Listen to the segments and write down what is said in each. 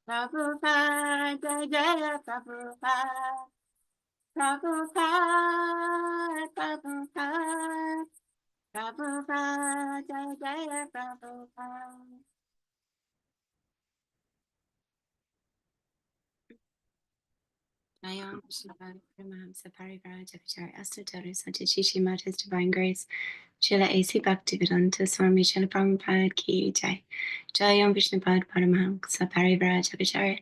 Prabhupada, Jai Jaya Prabhupada, Prabhupada, Prabhupada, Prabhupada, Jai Jaya Prabhupada. Nayam Shivaya Paramahamsa Parivara Javachari Astadhara Satyachishi Mat His Divine Grace Srila A.C. Bhaktivedanta Swami Srila Prabhupada Ki Jai Jayam Vishnupad Paramahamsa Parivara Javachari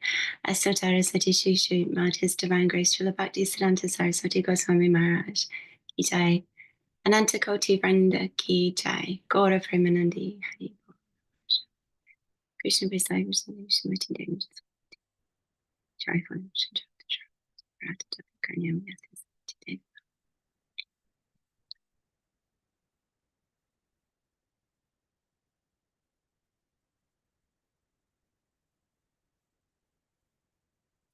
Astadhara Satyachishi Mat His Divine Grace Srila Bhaktisiddhanta Saraswati Goswami Maharaj Ki Jai Ananta Koti Vranda Ki Jai Gaura Premanandi Hari Krishna Besai Krishna Shrimati Devi Jai Fun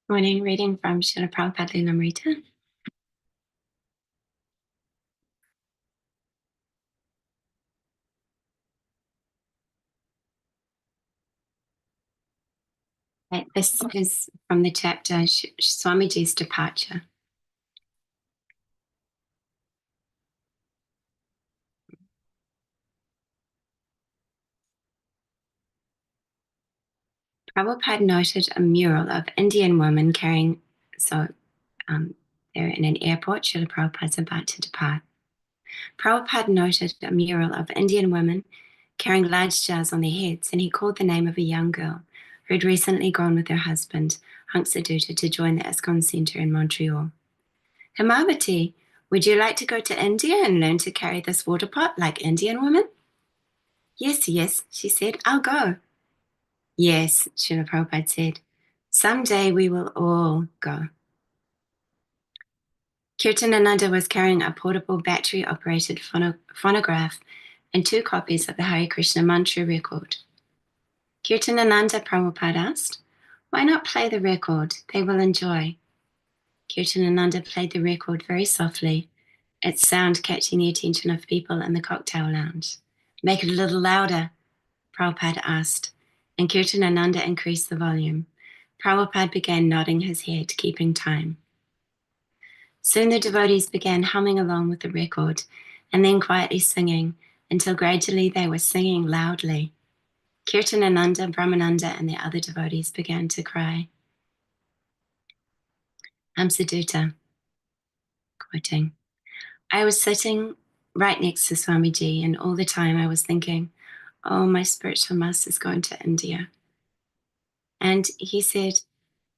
Morning, reading from Srila Prabhupada Lilamrita. This is from the chapter Swamiji's Departure. Prabhupada noted a mural of Indian women carrying, they're in an airport, Srila Prabhupada's about to depart. Prabhupada noted a mural of Indian women carrying large jars on their heads, and he called the name of a young girl who had recently gone with her husband, Hanksadutta, to join the ISKCON Center in Montreal. Himavati, would you like to go to India and learn to carry this water pot like Indian women? Yes, she said, I'll go. Yes, Srila Prabhupada said, someday we will all go. Kirtanananda was carrying a portable battery-operated phonograph and 2 copies of the Hare Krishna mantra record. Kirtanananda, Prabhupada asked, why not play the record? They will enjoy. Kirtanananda played the record very softly, its sound catching the attention of people in the cocktail lounge. Make it a little louder, Prabhupada asked, and Kirtanananda increased the volume. Prabhupada began nodding his head, keeping time. Soon the devotees began humming along with the record, and then quietly singing, until gradually they were singing loudly. Kirtanananda, Brahmananda, and the other devotees began to cry. Hamsadutta, quoting, I was sitting right next to Swamiji, and all the time I was thinking, oh, my spiritual master is going to India. And he said,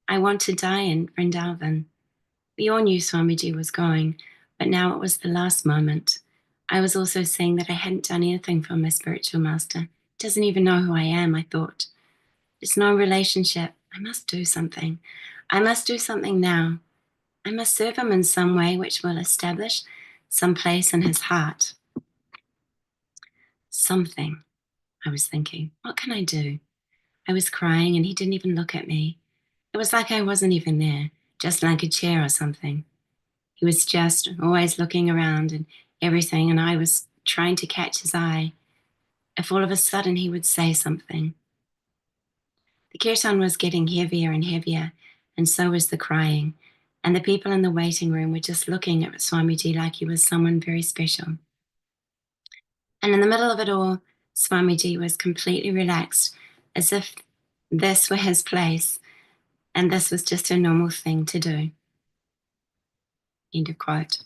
I want to die in Vrindavan. We all knew Swamiji was going, but now it was the last moment. I was also saying that I hadn't done anything for my spiritual master. He doesn't even know who I am, I thought. There's no relationship. I must do something. I must do something now. I must serve him in some way which will establish some place in his heart. Something, I was thinking. What can I do? I was crying and he didn't even look at me. It was like I wasn't even there, just like a chair or something. He was just always looking around and everything, and I was trying to catch his eye. If all of a sudden he would say something. The kirtan was getting heavier and heavier, and so was the crying, and the people in the waiting room were just looking at Swamiji like he was someone very special. And in the middle of it all, Swamiji was completely relaxed, as if this were his place, and this was just a normal thing to do. End of quote.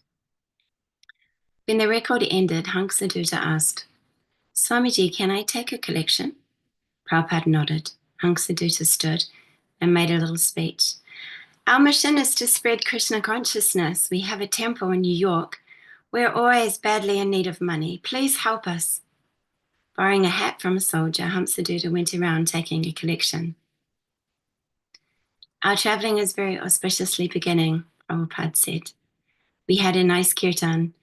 When the record ended, Hanksadutta asked, Swamiji, can I take a collection? Prabhupada nodded. Hanksadutta stood and made a little speech. Our mission is to spread Krishna consciousness. We have a temple in New York. We're always badly in need of money. Please help us. Borrowing a hat from a soldier, Hanksadutta went around taking a collection. Our traveling is very auspiciously beginning, Prabhupada said. We had a nice kirtan,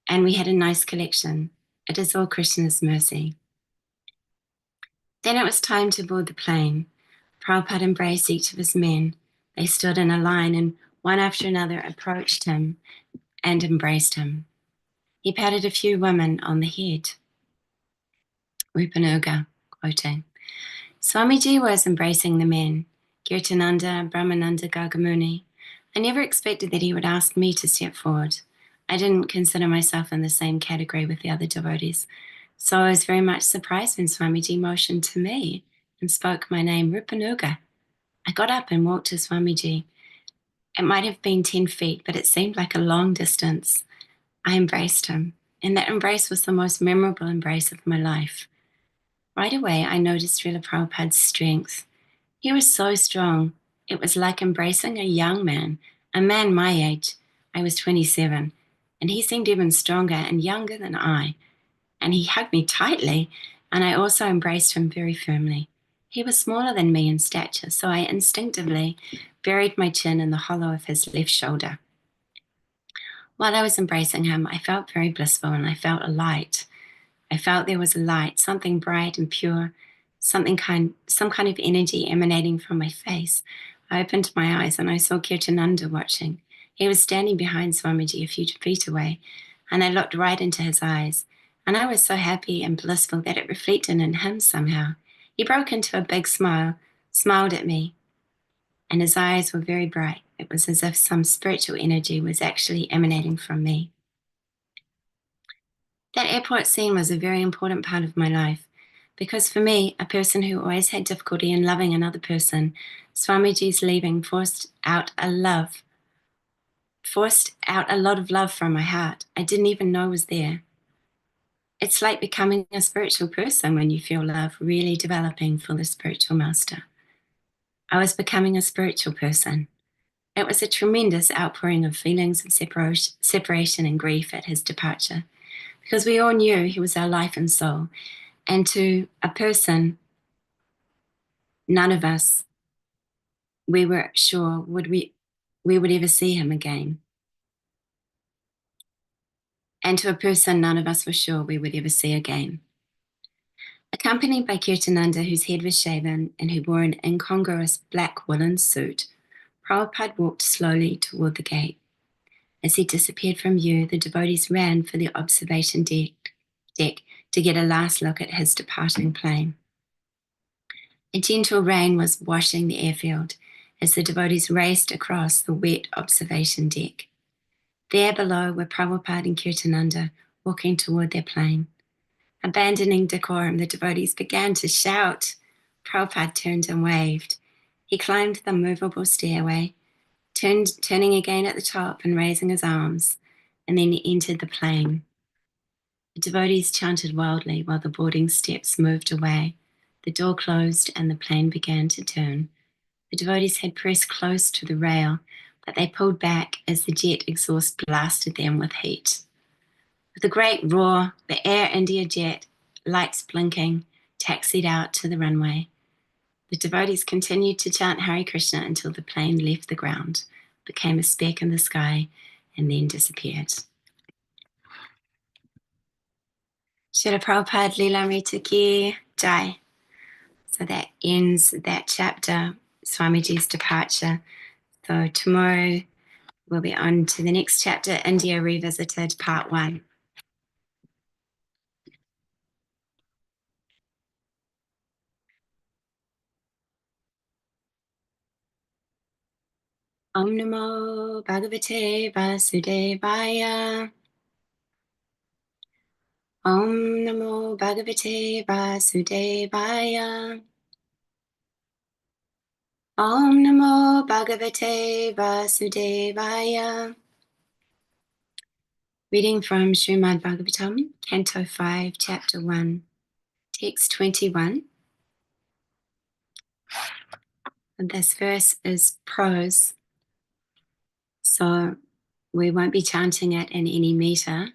and we had a nice collection. It is all Krishna's mercy. Then it was time to board the plane. Prabhupada embraced each of his men. They stood in a line, and one after another approached him and embraced him. He patted a few women on the head. Rupanuga, quoting, Swamiji was embracing the men, Kirtananda Brahmananda Gagamuni. I never expected that he would ask me to step forward. I didn't consider myself in the same category with the other devotees, so I was very much surprised when Swamiji motioned to me and spoke my name, Rupanuga. I got up and walked to Swamiji. It might have been 10 feet, but it seemed like a long distance. I embraced him, and that embrace was the most memorable embrace of my life. Right away, I noticed Srila Prabhupada's strength. He was so strong. It was like embracing a young man, a man my age. I was 27, and he seemed even stronger and younger than I. And he hugged me tightly, and I also embraced him very firmly. He was smaller than me in stature, so I instinctively buried my chin in the hollow of his left shoulder. While I was embracing him, I felt very blissful and I felt a light. I felt there was a light, something bright and pure, some kind of energy emanating from my face. I opened my eyes and I saw Kirtananda watching. He was standing behind Swamiji a few feet away, and I looked right into his eyes. And I was so happy and blissful that it reflected in him somehow. He broke into a big smile, smiled at me, and his eyes were very bright. It was as if some spiritual energy was actually emanating from me. That airport scene was a very important part of my life because for me, a person who always had difficulty in loving another person, Swamiji's leaving forced out a lot of love from my heart. I didn't even know was there. It's like becoming a spiritual person when you feel love really developing for the spiritual master. I was becoming a spiritual person. It was a tremendous outpouring of feelings of separation and grief at his departure, because we all knew he was our life and soul. And to a person, none of us, we were sure we would ever see him again. And to a person none of us were sure we would ever see again. Accompanied by Kirtananda, whose head was shaven and who wore an incongruous black woolen suit, Prabhupada walked slowly toward the gate. As he disappeared from view, the devotees ran for the observation deck to get a last look at his departing plane. A gentle rain was washing the airfield as the devotees raced across the wet observation deck. There below were Prabhupada and Kirtananda walking toward their plane. Abandoning decorum, the devotees began to shout. Prabhupada turned and waved. He climbed the movable stairway, turning again at the top and raising his arms, and then he entered the plane. The devotees chanted wildly while the boarding steps moved away. The door closed and the plane began to turn. The devotees had pressed close to the rail, but they pulled back as the jet exhaust blasted them with heat. With a great roar, the Air India jet, lights blinking, taxied out to the runway. The devotees continued to chant Hare Krishna until the plane left the ground, became a speck in the sky, and then disappeared. Srila Prabhupada Leelamrita Ki Jai. So that ends that chapter, Swamiji's departure. So tomorrow we'll be on to the next chapter, India Revisited, Part 1. Om Namo Bhagavate Vasudevaya. Om Namo Bhagavate Vasudevaya. Om Namo Bhagavate Vasudevaya. Reading from Srimad Bhagavatam, Canto 5, Chapter 1, Text 21. And this verse is prose, so we won't be chanting it in any meter.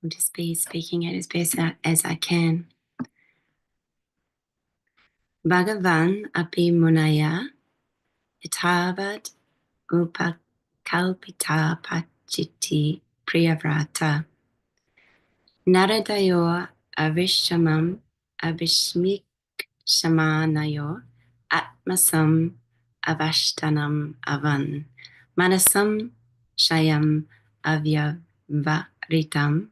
I'll just be speaking it as best as I can. Bhagavan api munaya itavad upakalpita pachiti priyavrata naradayo avishamam avishmik shamanayo atmasam avashtanam avan manasam shayam avyavaritam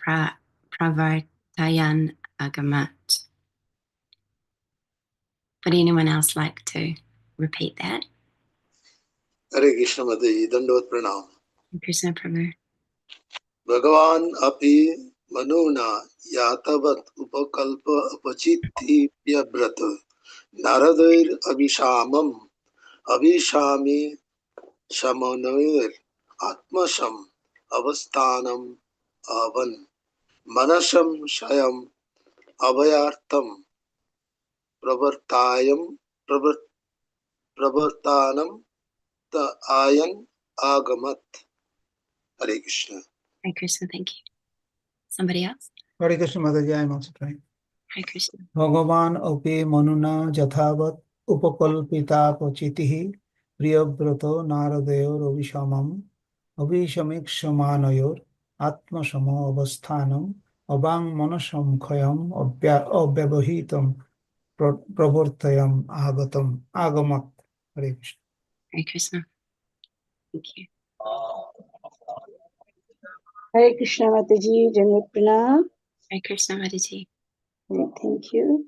pravartayan agamat. Would anyone else like to repeat that? Hare Krishna Mataji, Dandavat Pranam. Krishna Prabhu. Bhagavan api manuna yatavat upakalpa apachiti pyabrata naradair abhishami shamanoir atmasam avasthanam avan manasam shayam abhayartam pravartayam pravartanam ta ayan agamat. Hare Krishna. Hare Krishna, thank you. Somebody else? Hare Krishna Mataji, I am also trying. Hare Krishna. Bhagavan api manuna jathavat upakalpita pachitihi priyabrato naradeyor avishamam avishamikshamaнаyor atmasamo avasthanam abang manasam khayam avyavahitam pravartayam agamat. Hare Krishna. Hare Krishna. Thank you. Hare Krishna Mataji, Janvat Pranam. Hare Krishna, Mataji. Thank you.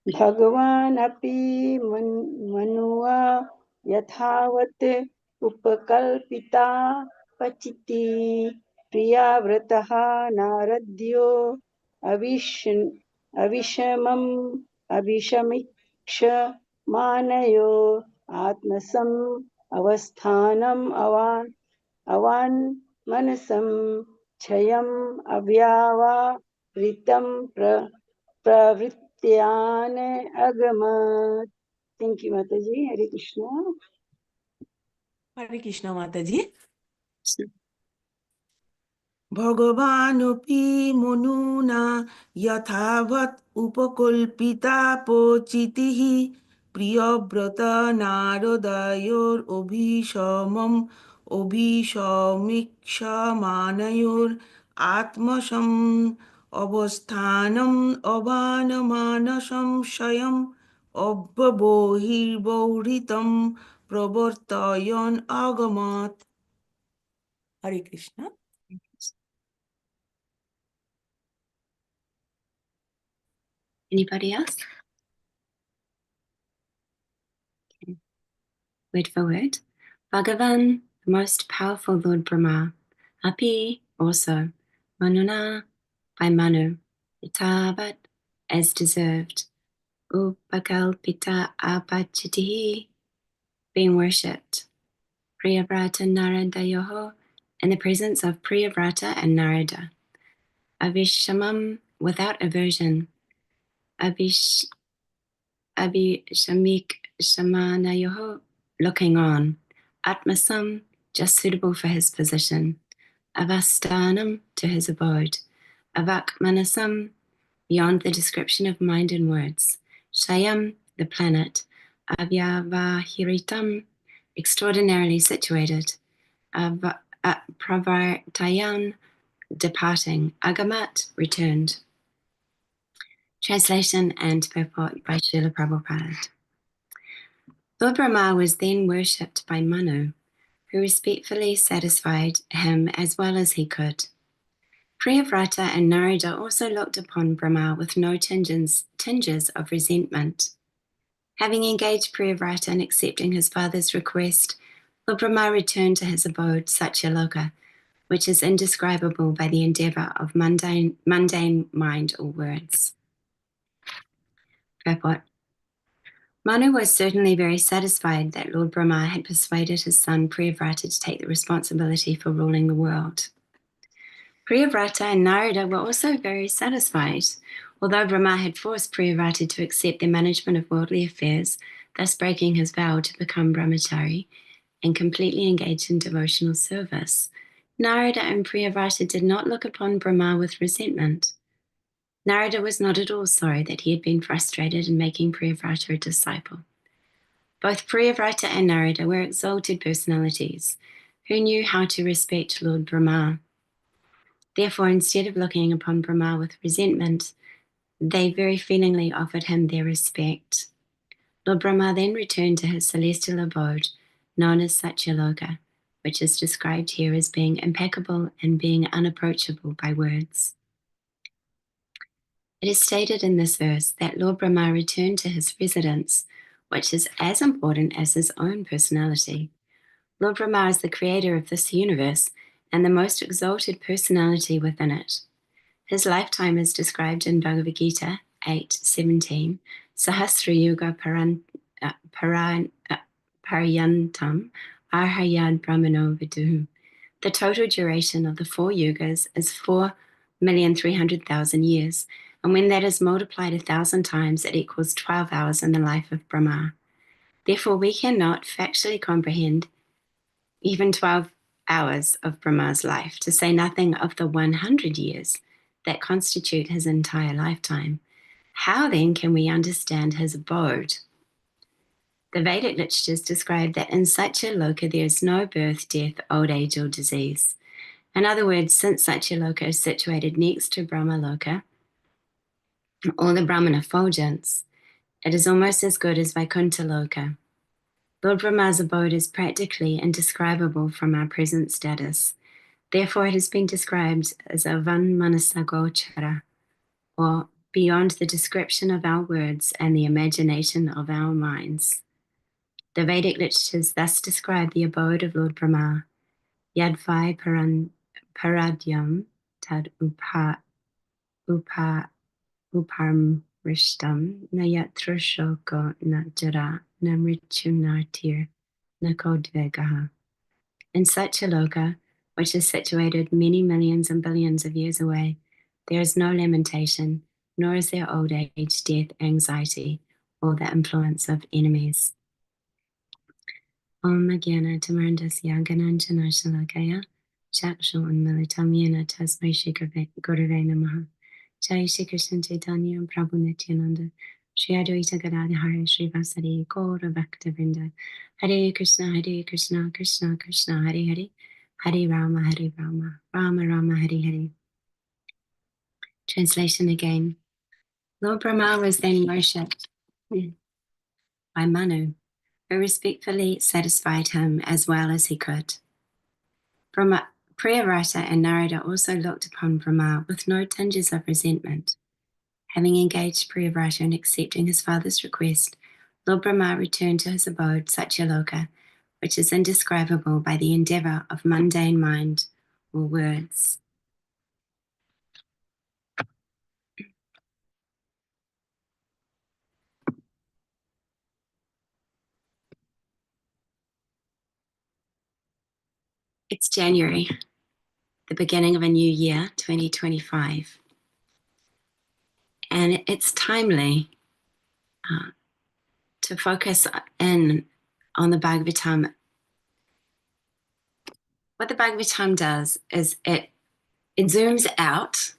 Bhagavan api manuva yathavat upakalpita pachiti priyavrataha naradyo avishamam avishamiksha manayo atmasam avasthanam avan manasam chayam avyava ritam pravrityane agamat. Thank you, Mataji. Hare Krishna. Hare Krishna Mataji. Krishna. Bhagavanupi manuna yathavat upakalpita pochitihi priyabrata narodayor abhishamikshamanayor atmasam avasthanam avanamanasam shayam abhavohirvoritam pravartayan agamat. Hare Krishna. Anybody else? Okay. Word for word. Bhagavan, the most powerful Lord Brahma. Api, also. Manuna, by Manu. Itavat, as deserved. Upakalpita apachitihi, being worshipped. Priyavrata Narada Yoho, in the presence of Priyavrata and Narada. Avishamam, without aversion. Abhishamik Shamanayoho, looking on. Atmasam, just suitable for his position. Avasthanam, to his abode. Avakmanasam, beyond the description of mind and words. Shayam, the planet. Avyavahiritam, extraordinarily situated. Pravartayan, departing. Agamat, returned. Translation and purport by Srila Prabhupada. Lord Brahma was then worshipped by Manu, who respectfully satisfied him as well as he could. Priyavrata and Narada also looked upon Brahma with no tinges of resentment. Having engaged Priyavrata in accepting his father's request, Lord Brahma returned to his abode, Satyaloka, which is indescribable by the endeavor of mundane mind or words. Purport. Manu was certainly very satisfied that Lord Brahma had persuaded his son Priyavrata to take the responsibility for ruling the world. Priyavrata and Narada were also very satisfied, although Brahma had forced Priyavrata to accept the management of worldly affairs, thus breaking his vow to become brahmachari and completely engage in devotional service. Narada and Priyavrata did not look upon Brahma with resentment. Narada was not at all sorry that he had been frustrated in making Priyavrata a disciple. Both Priyavrata and Narada were exalted personalities who knew how to respect Lord Brahma. Therefore, instead of looking upon Brahma with resentment, they very feelingly offered him their respect. Lord Brahma then returned to his celestial abode, known as Satyaloka, which is described here as being impeccable and being unapproachable by words. It is stated in this verse that Lord Brahma returned to his residence which is as important as his own personality. Lord Brahma is the creator of this universe and the most exalted personality within it. His lifetime is described in Bhagavad Gita 8:17, Sahasra Yuga Paryantam Arhayad Brahmano Viduhu. The total duration of the 4 yugas is 4,300,000 years, and when that is multiplied 1,000 times, it equals 12 hours in the life of Brahma. Therefore, we cannot factually comprehend even 12 hours of Brahma's life, to say nothing of the 100 years that constitute his entire lifetime. How then can we understand his abode? The Vedic literatures describe that in such a loka there is no birth, death, old age, or disease. In other words, since such a loka is situated next to Brahma Loka, or the Brahman effulgence, it is almost as good as Vaikuntha Loka. Lord Brahma's abode is practically indescribable from our present status. Therefore, it has been described as Avan Manasagochara, or beyond the description of our words and the imagination of our minds. The Vedic literatures thus describe the abode of Lord Brahma, Yadvai Paradyam Tad Uparmrishtam Nayatra Shoko Najara Namrichunatir Nakodvegaha. In such a loka, which is situated many millions and billions of years away, there is no lamentation, nor is there old age, death, anxiety, or the influence of enemies. Om Gyana Tamarandasya Gananjana Shalakaya Chakshu Unmilitam Yena Tasmai Shri Gurave Namaha. Jai Shri Krishna Chaitanya Prabhu Nityananda Shri Advaita Gadadhara Shri Vasari Gaura Bhaktavinda. Hare Krishna Krishna Krishna Hare Hare Hare Rama Rama Rama Hare Hare. Translation again. Lord Brahma was then worshipped by Manu, who respectfully satisfied him as well as he could. Brahma, Priyavrata and Narada also looked upon Brahma with no tinges of resentment. Having engaged Priyavrata in accepting his father's request, Lord Brahma returned to his abode, Satyaloka, which is indescribable by the endeavor of mundane mind or words. It's January, the beginning of a new year, 2025. And it's timely to focus in on the Bhagavatam. What the Bhagavatam does is it zooms out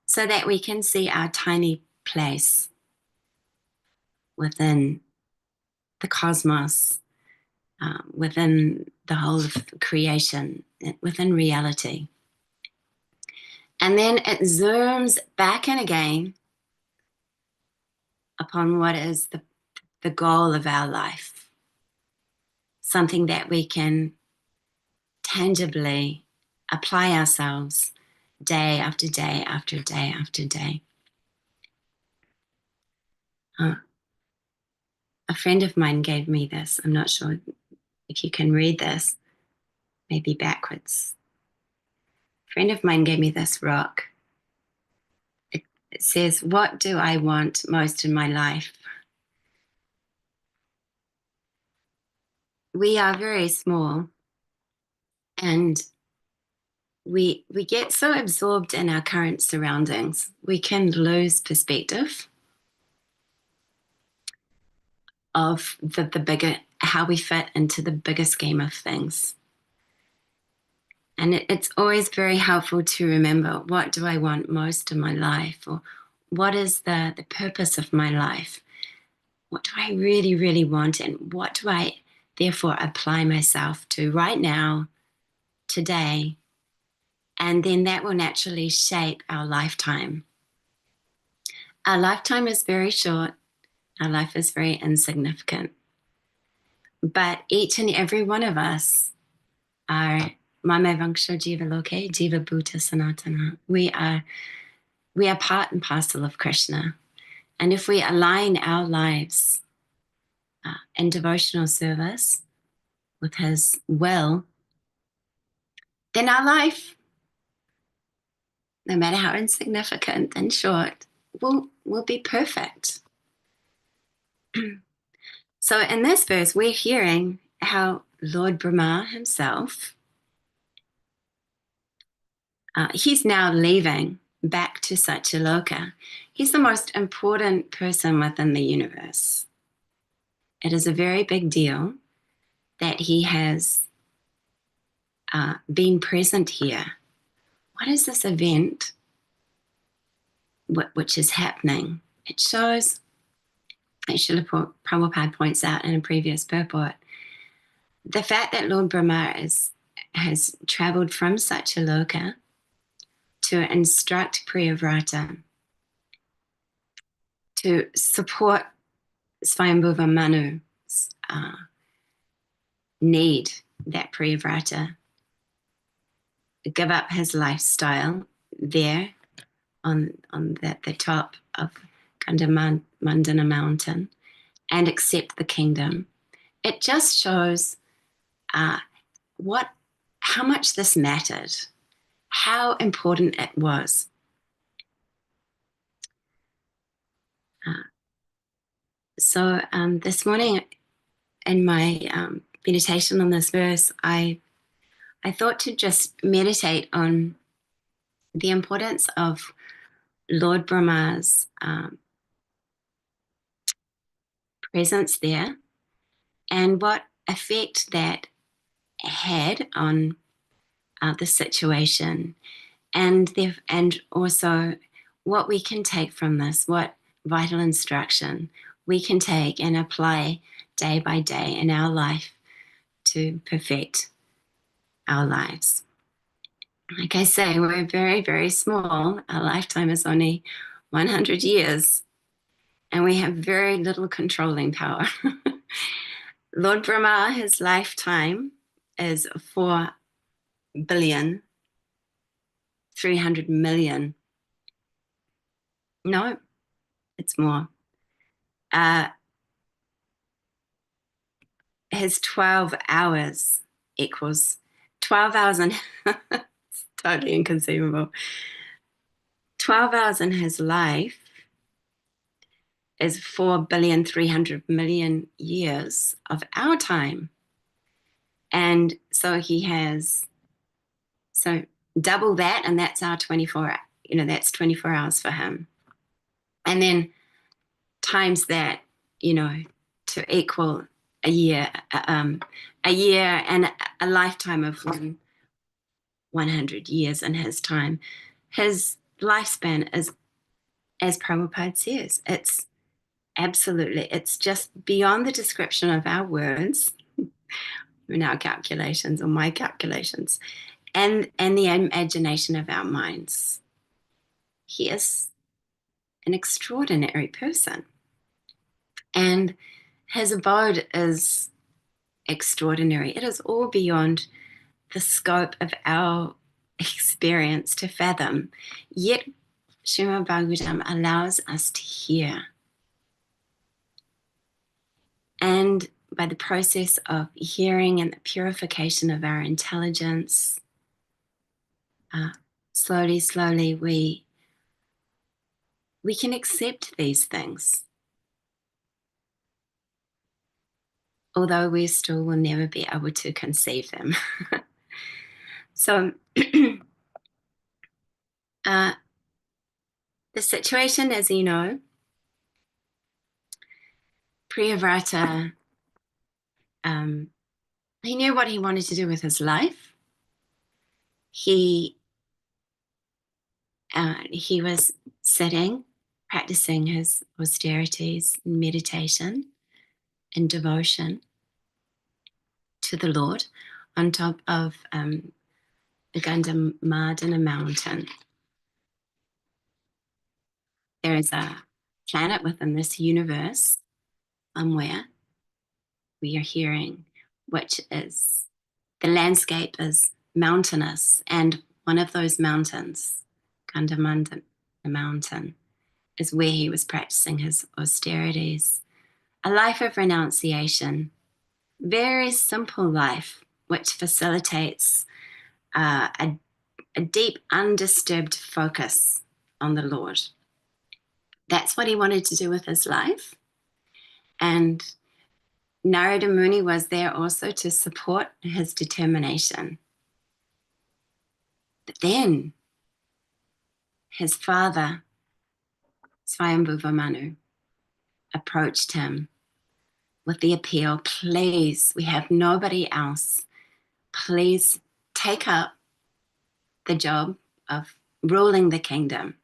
so that we can see our tiny place within the cosmos, within the whole of creation, within reality. And then it zooms back in again upon what is the goal of our life, something that we can tangibly apply ourselves day after day after day after day. A friend of mine gave me this. I'm not sure if you can read this, maybe backwards. A friend of mine gave me this rock. It says, "What do I want most in my life?" We are very small, and we get so absorbed in our current surroundings, we can lose perspective of the bigger, how we fit into the bigger scheme of things. And it's always very helpful to remember, what do I want most in my life? Or what is the purpose of my life? What do I really, really want? And what do I therefore apply myself to right now, today? And then that will naturally shape our lifetime. Our lifetime is very short. Our life is very insignificant. But each and every one of us are Mame Vangsha Jiva Loke, Jiva Bhuta Sanatana. We are part and parcel of Krishna. And if we align our lives in devotional service with his will, then our life, no matter how insignificant and short, will be perfect. So in this verse, we're hearing how Lord Brahma himself, he's now leaving back to Satyaloka. He's the most important person within the universe. It is a very big deal that he has been present here. What is this event which is happening? It shows, as Srila Prabhupada points out in a previous purport, the fact that Lord Brahma has traveled from Satyaloka to instruct Priyavrata, to support Swayambhuva Manu's need that Priyavrata give up his lifestyle there on the top of Gandhamandana mountain and accept the kingdom. It just shows how much this mattered, how important it was. So this morning in my meditation on this verse, I thought to just meditate on the importance of Lord Brahma's presence there and what effect that had on the situation, and also what we can take from this, what vital instruction we can take and apply day by day in our life to perfect our lives. Like I say, we're very, very small. Our lifetime is only 100 years, and we have very little controlling power. Lord Brahma, his lifetime is 4,300,000,000. No, it's more. His 12 hours equals 12 hours, and it's totally inconceivable. 12 hours in his life is 4,300,000,000 years of our time. And so he has, so double that, and that's our 24, that's 24 hours for him. And then times that, to equal a year and a lifetime of 100 years in his time. His lifespan is, as Prabhupada says, it's just beyond the description of our words, in our calculations or my calculations, and the imagination of our minds. He is an extraordinary person. And his abode is extraordinary. It is all beyond the scope of our experience to fathom. Yet, Srimad Bhagavatam allows us to hear. And by the process of hearing and the purification of our intelligence, slowly, we can accept these things. Although we still will never be able to conceive them. So the situation, as you know, Priyavrata, he knew what he wanted to do with his life. He was sitting, practicing his austerities, meditation, and devotion to the Lord on top of the Gandhamardana mountain. There is a planet within this universe somewhere we are hearing, which is, the landscape is mountainous, and one of those mountains, Gandhamardana mountain, is where he was practicing his austerities, a life of renunciation, very simple life, which facilitates a deep, undisturbed focus on the Lord. That's what he wanted to do with his life. And Narada Muni was there also to support his determination. But then his father, Swayambhuva Manu, approached him with the appeal, please, we have nobody else. Please take up the job of ruling the kingdom.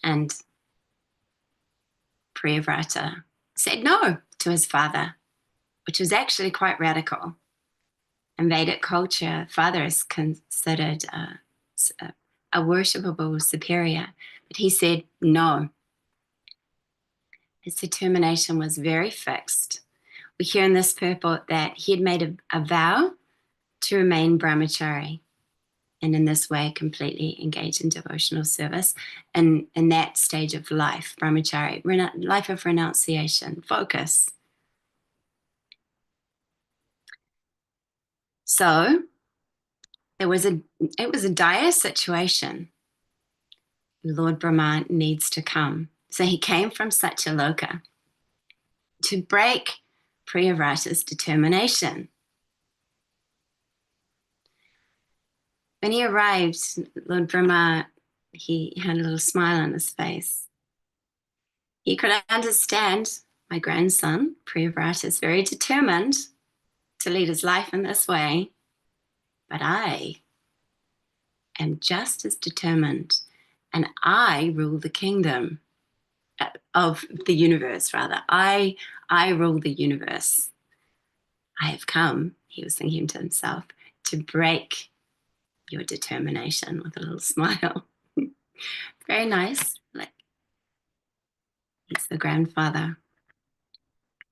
And Priyavrata said no to his father, which was actually quite radical. In Vedic culture, father is considered a worshipable superior, but he said no. His determination was very fixed. We hear in this purport that he had made a vow to remain brahmachari, and in this way completely engage in devotional service in that stage of life, brahmachari, life of renunciation, focus. So it was a dire situation. Lord Brahma needs to come. So he came from Satyaloka to break Priyavrata's determination. When he arrived, Lord Brahma, he had a little smile on his face. He could understand my grandson, Priyavrata, is very determined to lead his life in this way, but I am just as determined, and I rule the kingdom of the universe, rather. I rule the universe. I have come, he was thinking to himself, to break your determination, with a little smile. Very nice. Like, he's the grandfather.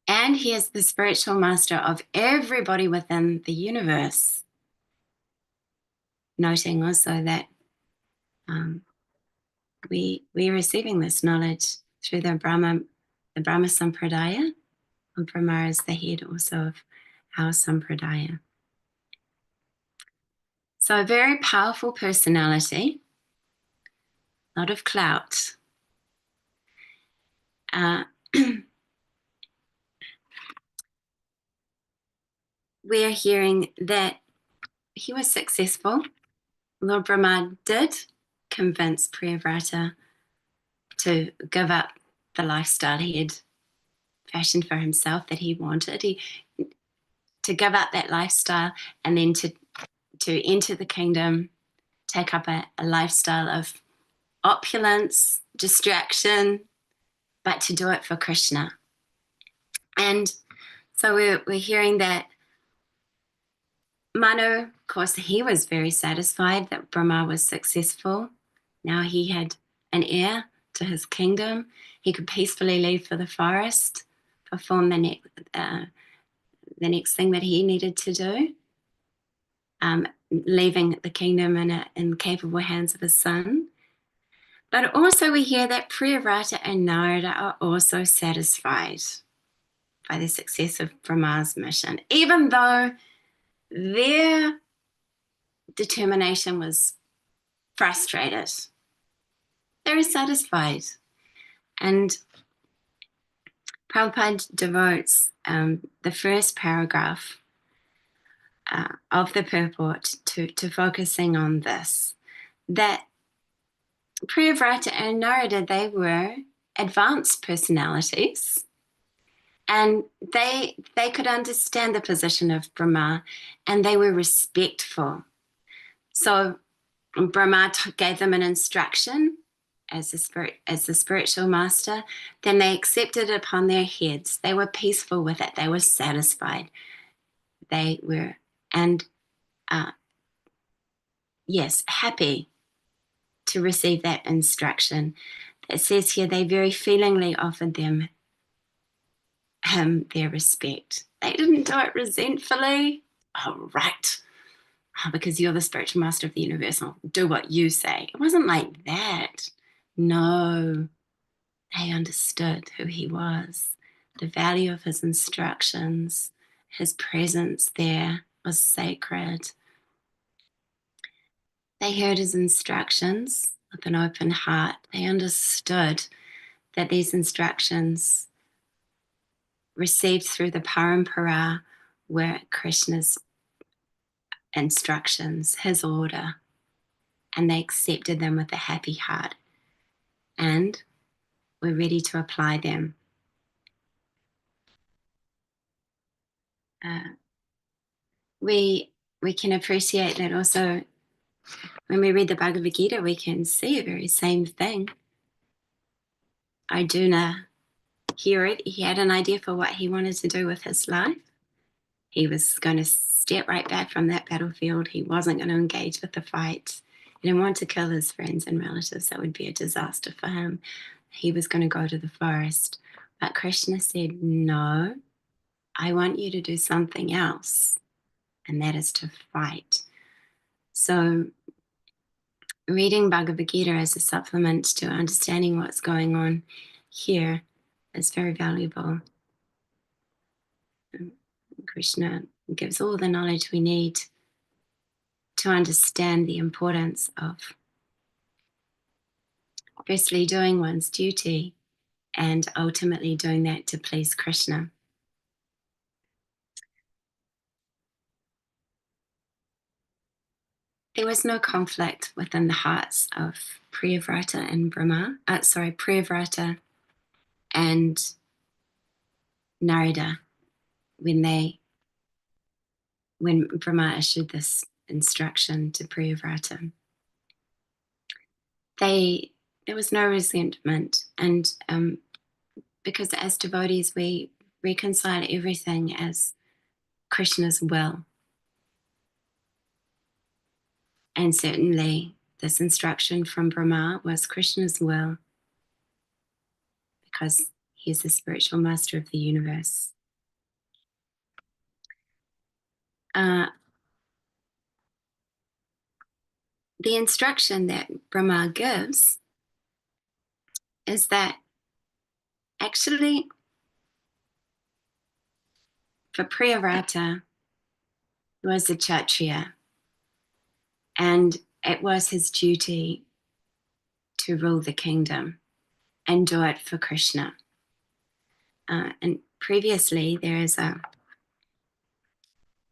And he is the spiritual master of everybody within the universe. Noting also that we're receiving this knowledge through the Brahma Sampradaya. Brahma is the head also of our Sampradaya. So a very powerful personality, a lot of clout. We are hearing that he was successful. Lord Brahma did convince Priyavrata to give up the lifestyle he had fashioned for himself that he wanted. To give up that lifestyle and then to enter the kingdom, take up a lifestyle of opulence, distraction, but to do it for Krishna. And so we're hearing that Manu, of course, he was very satisfied that Brahma was successful. Now he had an heir to his kingdom. He could peacefully leave for the forest, perform the next thing that he needed to do, leaving the kingdom in capable hands of his son. But also we hear that Priyavrata and Narada are also satisfied by the success of Brahma's mission, even though their determination was frustrated. They're satisfied. And Prabhupada devotes the first paragraph of the purport to focusing on this, that Priyavrata and Narada, they were advanced personalities, and they could understand the position of Brahma, and they were respectful. So Brahma gave them an instruction as the spiritual master, then they accepted it upon their heads. They were peaceful with it. They were satisfied. They were, and yes, happy to receive that instruction. It says here they very feelingly offered him their respect. They didn't do it resentfully. Oh, right. Oh, because you're the spiritual master of the universe, I'll do what you say. It wasn't like that. No. They understood who he was, the value of his instructions, his presence there was sacred. They heard his instructions with an open heart. They understood that these instructions received through the parampara were Krishna's instructions, his order, and they accepted them with a happy heart and were ready to apply them. We can appreciate that also when we read the Bhagavad Gita. We can see a very same thing. Arjuna, he had an idea for what he wanted to do with his life. He was going to step right back from that battlefield. He wasn't going to engage with the fight. He didn't want to kill his friends and relatives. That would be a disaster for him. He was going to go to the forest. But Krishna said, no, I want you to do something else, and that is to fight. So reading Bhagavad Gita as a supplement to understanding what's going on here is very valuable. Krishna gives all the knowledge we need to understand the importance of firstly doing one's duty and ultimately doing that to please Krishna. There was no conflict within the hearts of Priyavrata and Narada when Brahma issued this instruction to Priyavrata. There was no resentment, and because as devotees we reconcile everything as Krishna's will. And certainly this instruction from Brahma was Krishna's will because he's the spiritual master of the universe. The instruction that Brahma gives is that actually for Priyavrata, he was a Kshatriya, and it was his duty to rule the kingdom and do it for Krishna. And previously, there is a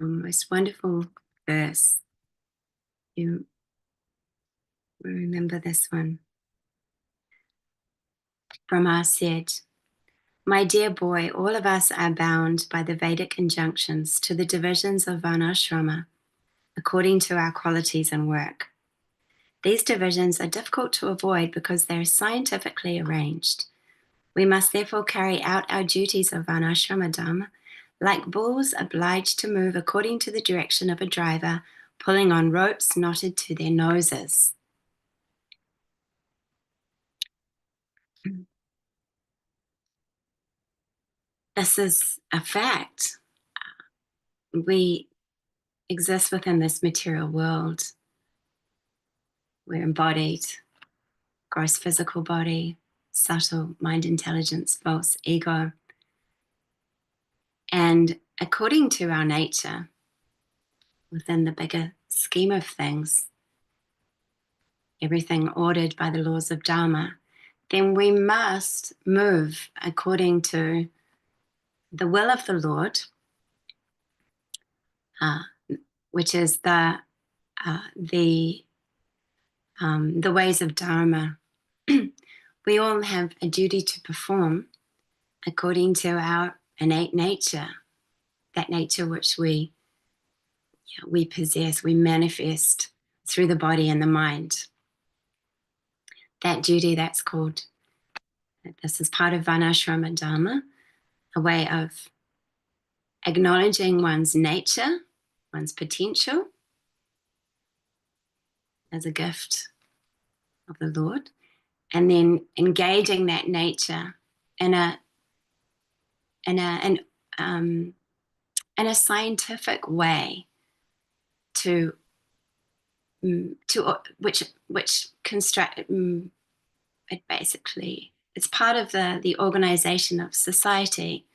most wonderful verse. You remember this one. Brahma said, "My dear boy, all of us are bound by the Vedic injunctions to the divisions of varnashrama according to our qualities and work. These divisions are difficult to avoid because they are scientifically arranged. We must therefore carry out our duties of varnashrama dharma like bulls obliged to move according to the direction of a driver, pulling on ropes knotted to their noses." This is a fact. We exist within this material world. We're embodied, gross physical body, subtle mind intelligence, false ego. And according to our nature, within the bigger scheme of things, everything ordered by the laws of Dharma, then we must move according to the will of the Lord, which is the ways of Dharma. We all have a duty to perform according to our innate nature, that nature which we possess, we manifest through the body and the mind. That duty, this is part of Varnashrama Dharma, a way of acknowledging one's nature, one's potential as a gift of the Lord, and then engaging that nature in a scientific way which construct it basically it's part of the organization of society.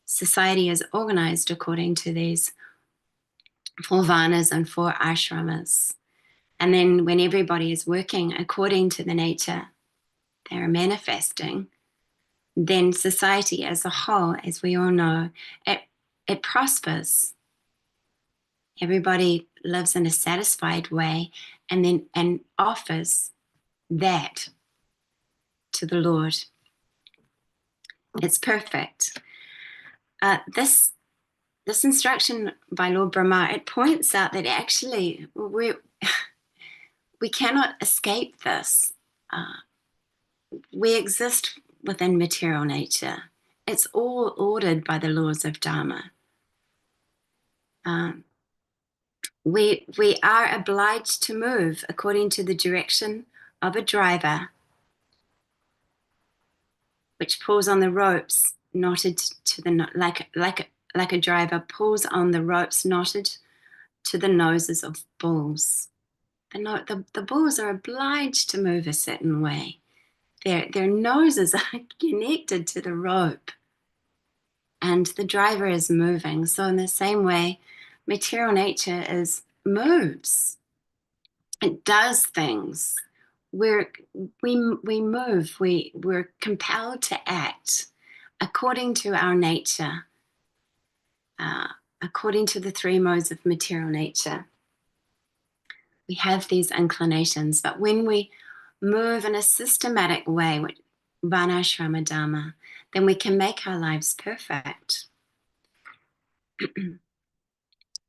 Society is organized according to these 4 varnas and 4 ashramas. And then when everybody is working according to the nature they are manifesting, then society as a whole, as we all know, it prospers. Everybody lives in a satisfied way and offers that to the Lord. It's perfect. This instruction by Lord Brahma, it points out that actually we cannot escape this. We exist within material nature. It's all ordered by the laws of Dharma. We are obliged to move according to the direction of a driver, which pulls on the ropes knotted to the like a driver pulls on the ropes knotted to the noses of bulls. The bulls are obliged to move a certain way. Their noses are connected to the rope, and the driver is moving. So in the same way, material nature moves. It does things. We move. We're compelled to act according to our nature, according to the 3 modes of material nature. We have these inclinations, but when we move in a systematic way with Varnashrama Dharma, then we can make our lives perfect.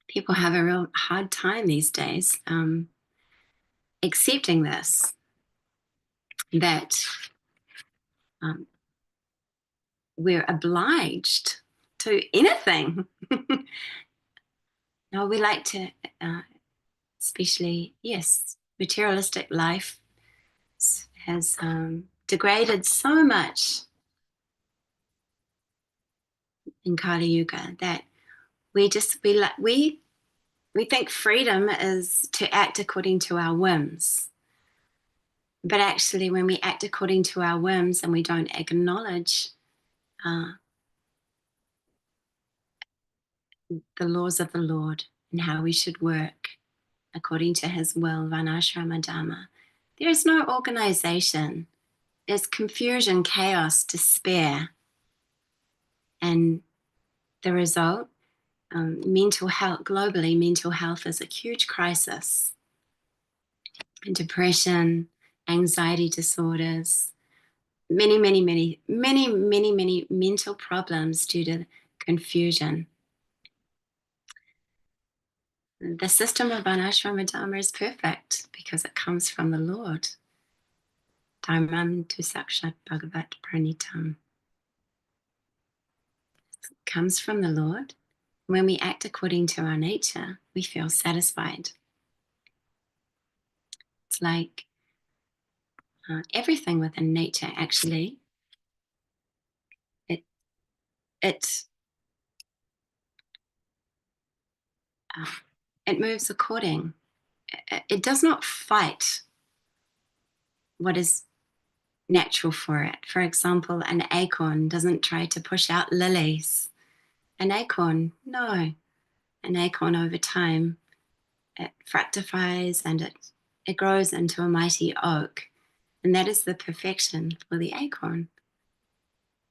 People have a real hard time these days accepting this, that we're obliged to anything. No, we like to, especially, yes, materialistic life has degraded so much in Kali Yuga that we think freedom is to act according to our whims. But actually, when we act according to our whims and we don't acknowledge the laws of the Lord and how we should work according to his will, Varnashrama Dharma, there is no organization. There's confusion, chaos, despair. And the result, mental health, globally, mental health is a huge crisis. Depression, anxiety disorders, many mental problems due to confusion. The system of Varnashrama Dharma is perfect because it comes from the Lord. Dharmam tu sakshat bhagavat pranitam. It comes from the Lord. When we act according to our nature, we feel satisfied. It's like everything within nature, actually. It moves according. It does not fight what is natural for it. For example, an acorn doesn't try to push out lilies. An acorn, no. An acorn over time, it fructifies and it grows into a mighty oak. And that is the perfection for the acorn.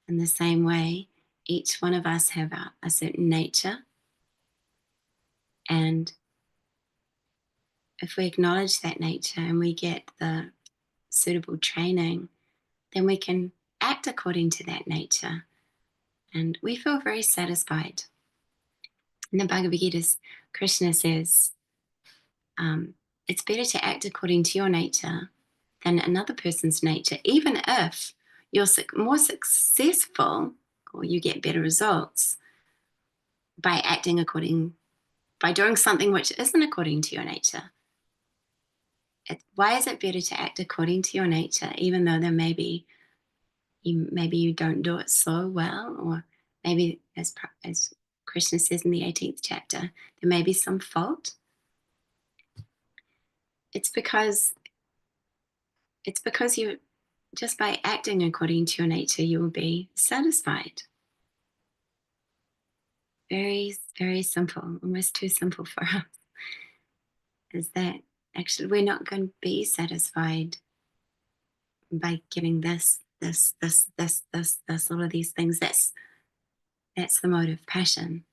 In the same way, each one of us have a certain nature. And if we acknowledge that nature and we get the suitable training, then we can act according to that nature. And we feel very satisfied. In the Bhagavad Gita, Krishna says, it's better to act according to your nature than another person's nature, even if you're more successful or you get better results by doing something which isn't according to your nature. Why is it better to act according to your nature, even though maybe you don't do it so well, or maybe as Krishna says in the 18th chapter, there may be some fault? It's because just by acting according to your nature, you will be satisfied. Very, very simple, almost too simple for us. Is that actually we're not going to be satisfied by getting this, all of these things. That's the mode of passion.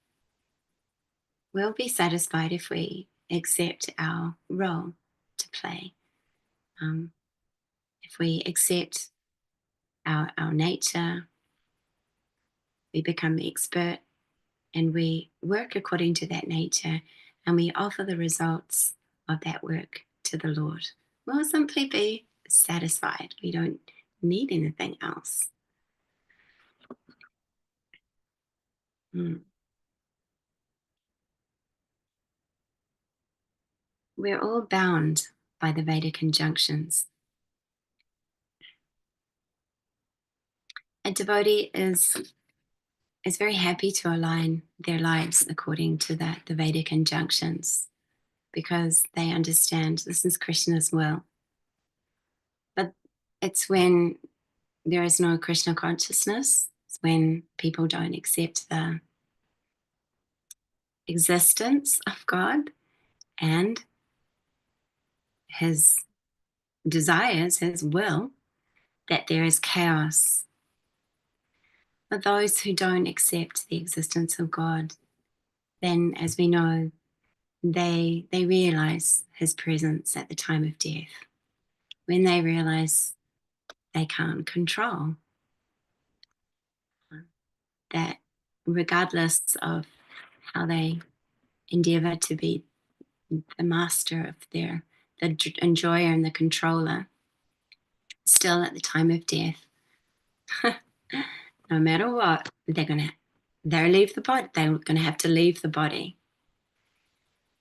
We'll be satisfied if we accept our role to play. If we accept our nature, we become expert and we work according to that nature and we offer the results of that work to the Lord. We'll simply be satisfied. We don't need anything else. We're all bound by the Vedic injunctions. A devotee is very happy to align their lives according to the Vedic injunctions because they understand this is Krishna's will. But it's when there is no Krishna consciousness, it's when people don't accept the existence of God and his desires, his will, that there is chaos. But those who don't accept the existence of God, then as we know, they realize his presence at the time of death. When they realize they can't control, that regardless of how they endeavor to be the master of the enjoyer and the controller, still at the time of death, no matter what, they're going to have to leave the body.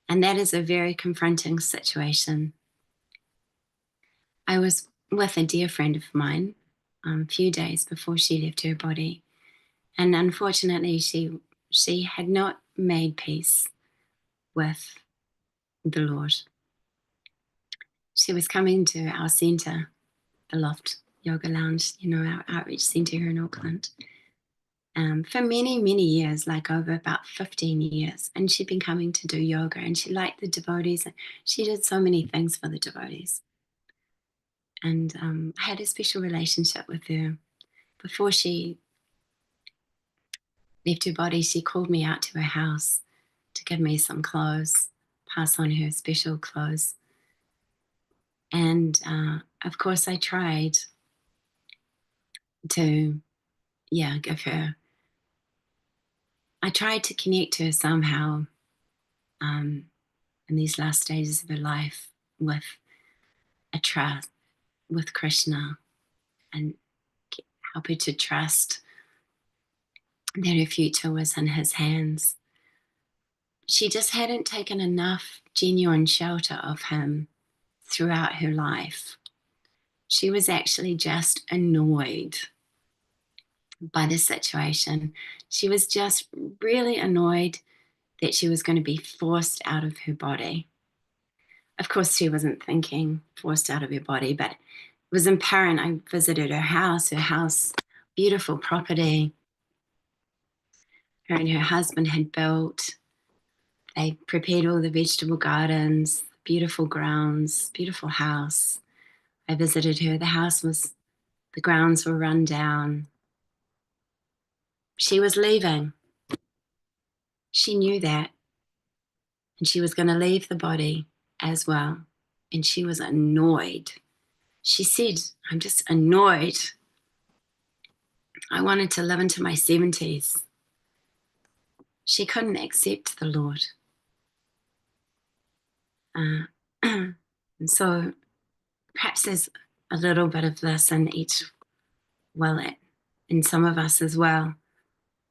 And that is a very confronting situation. I was with a dear friend of mine a few days before she left her body. And unfortunately, she had not made peace with the Lord. She was coming to our center, the Loft Yoga Lounge, our outreach center here in Auckland, for many, many years, like over about 15 years. And she'd been coming to do yoga and she liked the devotees. She did so many things for the devotees. And I had a special relationship with her. Before she left her body, she called me out to her house to give me some clothes, pass on her special clothes. And of course, I tried to, give her. I tried to connect her somehow in these last stages of her life with a trust, with Krishna, and help her to trust that her future was in his hands. She just hadn't taken enough genuine shelter of him throughout her life. She was actually just annoyed by the situation. She was just really annoyed that she was going to be forced out of her body. Of course, she wasn't thinking forced out of her body, but it was apparent. I visited her house, beautiful property. Her and her husband had built. They prepared all the vegetable gardens, beautiful grounds, beautiful house. I visited her. The grounds were run down. She was leaving. She knew that. And she was going to leave the body as well. And she was annoyed. She said, I'm just annoyed. I wanted to live into my 70s. She couldn't accept the Lord. And so perhaps there's a little bit of this in in some of us as well,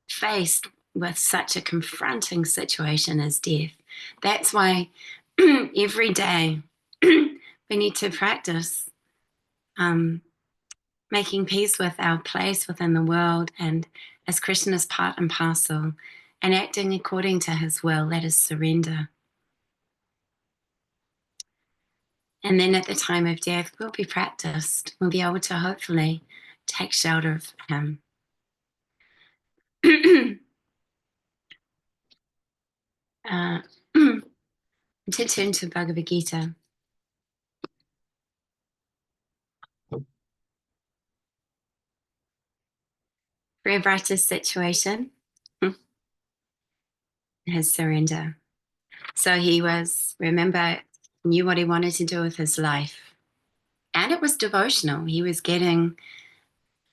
faced with such a confronting situation as death. That's why every day we need to practice making peace with our place within the world and as Krishna's part and parcel and acting according to his will. That is surrender. And then at the time of death, we'll be practiced. We'll be able to hopefully take shelter of him. To turn to Bhagavad Gita. Priyavrata's situation, his surrender. So he knew what he wanted to do with his life. And it was devotional. He was getting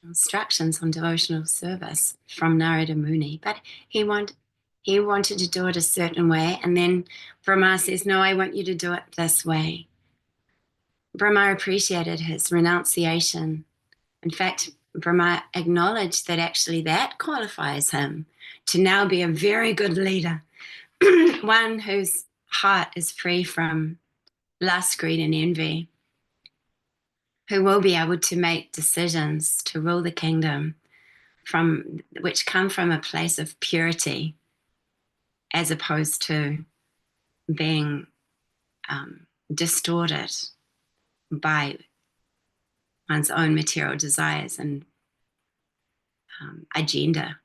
instructions on devotional service from Narada Muni, but he wanted to do it a certain way. And then Brahma says, no, I want you to do it this way. Brahma appreciated his renunciation. In fact, Brahma acknowledged that actually that qualifies him to now be a very good leader, one whose heart is free from lust, greed, and envy, who will be able to make decisions to rule the kingdom which come from a place of purity, as opposed to being distorted by one's own material desires and agenda.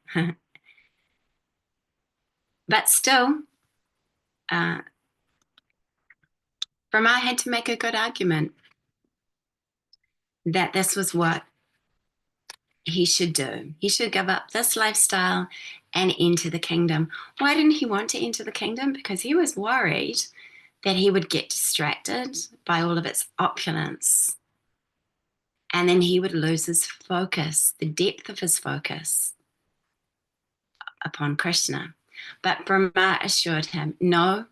But still, Brahma had to make a good argument that this was what he should do. He should give up this lifestyle and enter the kingdom. Why didn't he want to enter the kingdom? Because he was worried that he would get distracted by all of its opulence. And then he would lose his focus, the depth of his focus upon Krishna. But Brahma assured him, no,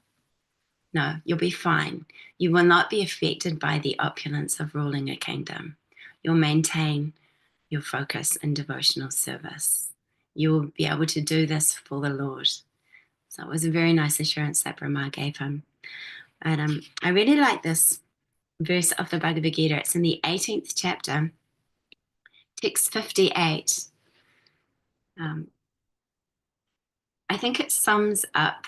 you'll be fine. You will not be affected by the opulence of ruling a kingdom. You'll maintain your focus in devotional service. You will be able to do this for the Lord. So it was a very nice assurance that Brahma gave him. And I really like this verse of the Bhagavad Gita. It's in the 18th chapter, text 58. I think it sums up,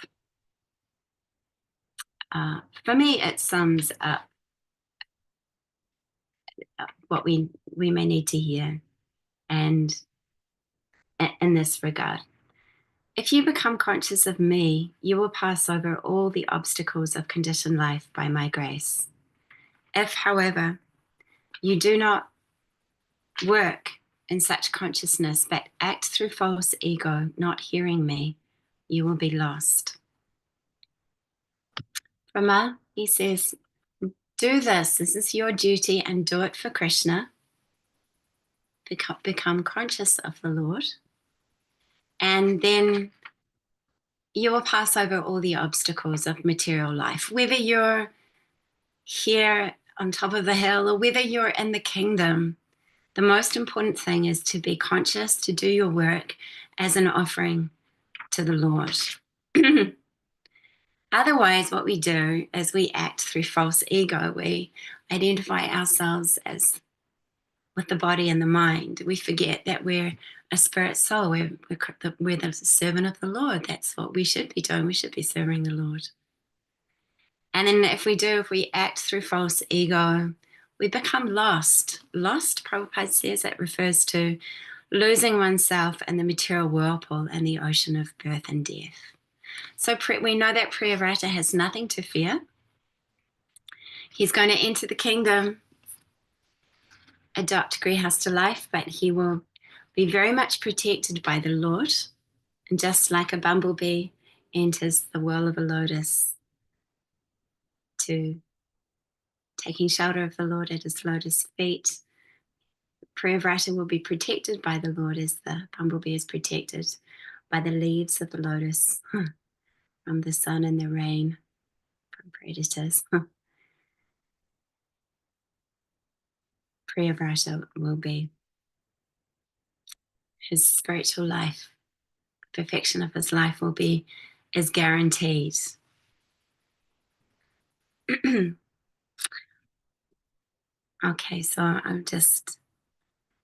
for me, it sums up what we may need to hear. And in this regard, if you become conscious of me, you will pass over all the obstacles of conditioned life by my grace. If, however, you do not work in such consciousness, but act through false ego, not hearing me, you will be lost. Brahma, he says, do this. This is your duty, and do it for Krishna. Become conscious of the Lord. And then you will pass over all the obstacles of material life, whether you're here on top of the hill or whether you're in the kingdom. The most important thing is to be conscious, to do your work as an offering to the Lord. Otherwise, what we do is we act through false ego. We identify ourselves as with the body and the mind. We forget that we're a spirit soul. We're the servant of the Lord. That's what we should be doing. We should be serving the Lord. And then if we act through false ego, we become lost. Lost, Prabhupada says, it refers to losing oneself in the material whirlpool and the ocean of birth and death. So we know that Priyavrata has nothing to fear. He's going to enter the kingdom, adopt Grihastha life, but he will be very much protected by the Lord. And just like a bumblebee enters the whirl of a lotus to taking shelter of the Lord at his lotus feet, Priyavrata will be protected by the Lord as the bumblebee is protected by the leaves of the lotus from the sun and the rain, from predators. Priyavrata will be his spiritual life, perfection of his life is guaranteed. Okay, so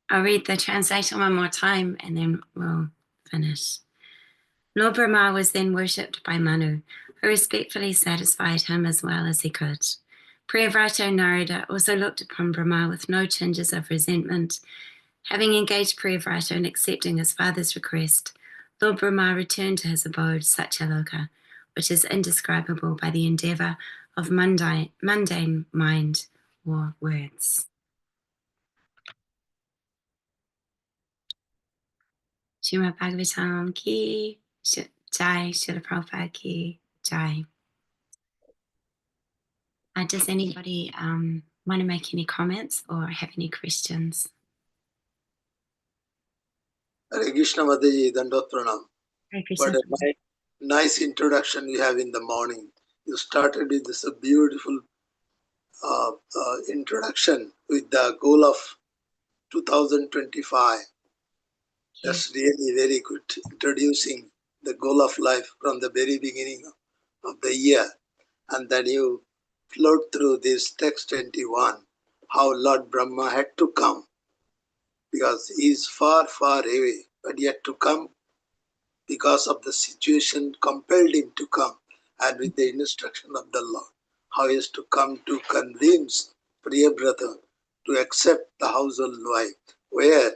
I'll read the translation one more time and then we'll finish. Lord Brahma was then worshipped by Manu, who respectfully satisfied him as well as he could. Priyavrata Narada also looked upon Brahma with no tinges of resentment. Having engaged Priyavrata in accepting his father's request, Lord Brahma returned to his abode, Satyaloka, which is indescribable by the endeavour of mundane mind or words. Srimad Bhagavatam ki jai, Srila Prabhupada ki jai. Does anybody want to make any comments or have any questions? Hare Krishna Mataji, Dandot Pranam. Hare What Krishna. a nice introduction you have in the morning. You started with this beautiful introduction with the goal of 2025. That's really very good. Introducing the goal of life from the very beginning of the year. And then you flowed through this text 21, how Lord Brahma had to come because he is far, far away, but yet to come because of the situation compelled him to come, and with the instruction of the Lord, how he is to come to convince Priyabrata to accept the household wife, where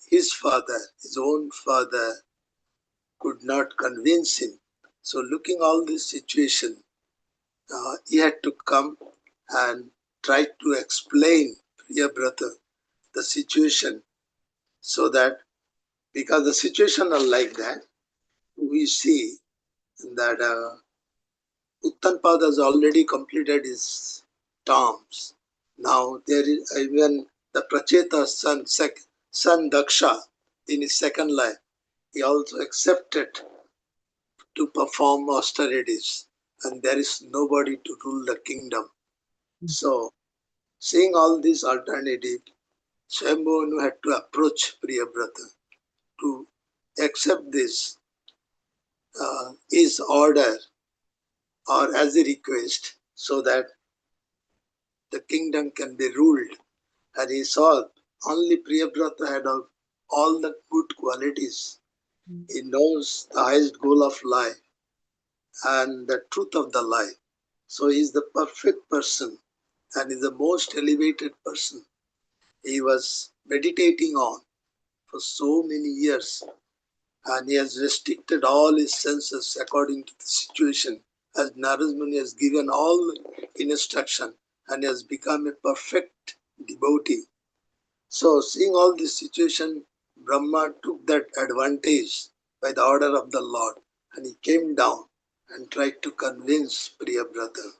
his father, his own father, could not convince him. So looking all this situation, he had to come and try to explain Priyabrata the situation, so that because the situation are like that, we see that Uttanpada has already completed his terms. Now there is even the Pracheta's son Daksha in his second life. He also accepted to perform austerities, and there is nobody to rule the kingdom. So, seeing all these alternatives, Swayambhuvanu had to approach Priyabrata to accept this his order or as a request, so that the kingdom can be ruled. And he saw only Priyabrata had all the good qualities. He knows the highest goal of life and the truth of the life. So he is the perfect person and is the most elevated person. He was meditating on for so many years, and he has restricted all his senses according to the situation, as Narad Muni has given all the instruction, and has become a perfect devotee. So seeing all this situation, Brahma took that advantage by the order of the Lord, and he came down and tried to convince Priyabrata.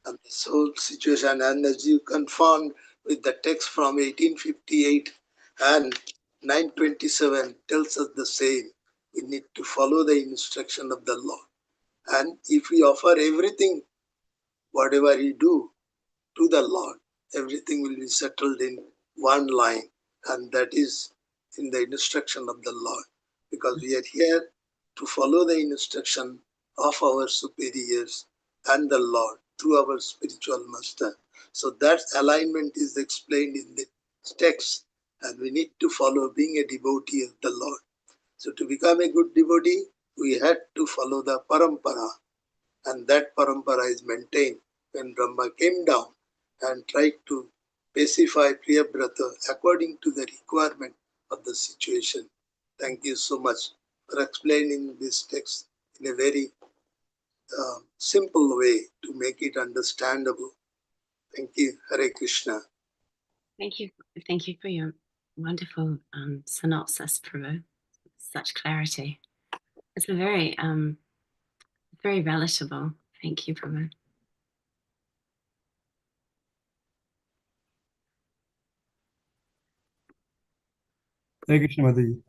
And this whole situation, and as you confirmed with the text from 1858 and 927 tells us the same. We need to follow the instruction of the Lord. And if we offer everything, whatever we do to the Lord, everything will be settled in one line, and that is in the instruction of the Lord. Because we are here to follow the instruction of our superiors and the Lord through our spiritual master. So that alignment is explained in the text, and we need to follow being a devotee of the Lord. So to become a good devotee, we had to follow the parampara, and that parampara is maintained when Brahma came down and tried to pacify Priyabrata according to the requirement of the situation. Thank you so much for explaining this text in a very simple way to make it understandable. Thank you. Hare Krishna. Thank you. Thank you for your wonderful synopsis, Prabhu. Such clarity. It's very relatable. Thank you, Prabhu. Hare Krishna Mataji.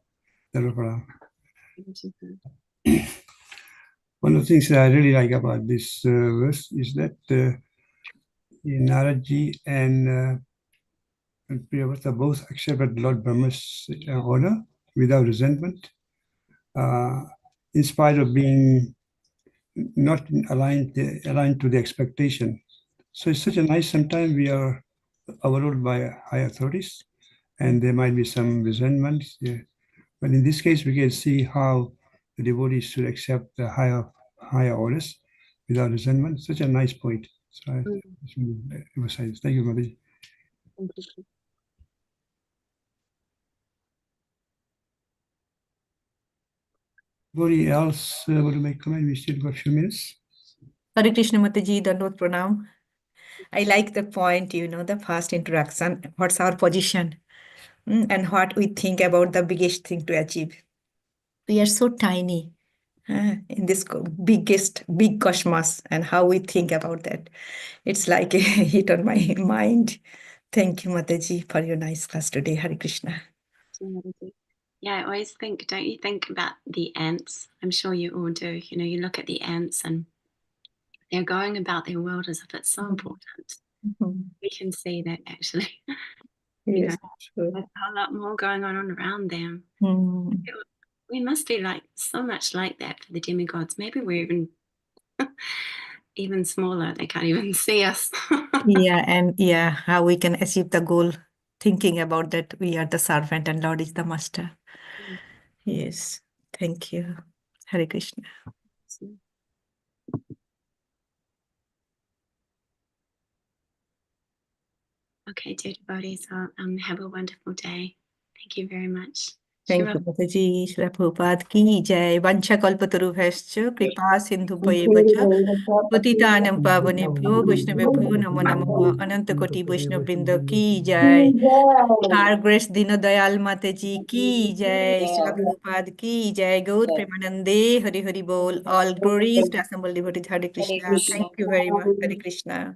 One of the things that I really like about this verse is that Naradji and Priyavrata both accepted Lord Brahma's order without resentment, in spite of being not aligned to the expectation. So it's such a nice, sometimes we are overruled by high authorities, and there might be some resentment. Yeah. But in this case, we can see how the devotees should accept the higher orders without resentment. Such a nice point. So I emphasize. Thank you, Mataji. Thank you. Anybody else want to make comment? We still got a few minutes. Hare Krishna Mataji, Dandot Pranam. I like the point, the first introduction. What's our position? And what we think about the biggest thing to achieve. We are so tiny in this big cosmos, and how we think about that. It's like a hit on my mind. Thank you, Mataji, for your nice class today. Hare Krishna. Yeah, I always think, don't you think about the ants? I'm sure you all do. You look at the ants and they're going about their world as if it's so important. We can see that actually. Yes, There's a lot more going on around them. We must be like so much like that for the demigods. Maybe we're even smaller. They can't even see us. Yeah, how we can achieve the goal, thinking about that we are the servant and Lord is the master. Yes, thank you. Hare Krishna. Okay, dear devotees, have a wonderful day. Thank you very much. Thank you, Mataji. Srila Prabhupada ki jai. Vancha kalpatarubhyascha kripa sindhubhayeva cha patitanam pavanebhyo vaishnavebhyo namo namaha. Ananta koti Vaishnav Vrinda ki jai. Our Grace Dina Dayal Mataji ki jai. Srila Prabhupada ki jai. Gaur Premanande Hari Hari Bol. All glories to assembled devotees. Hare Krishna. Thank you very much. Hare Krishna.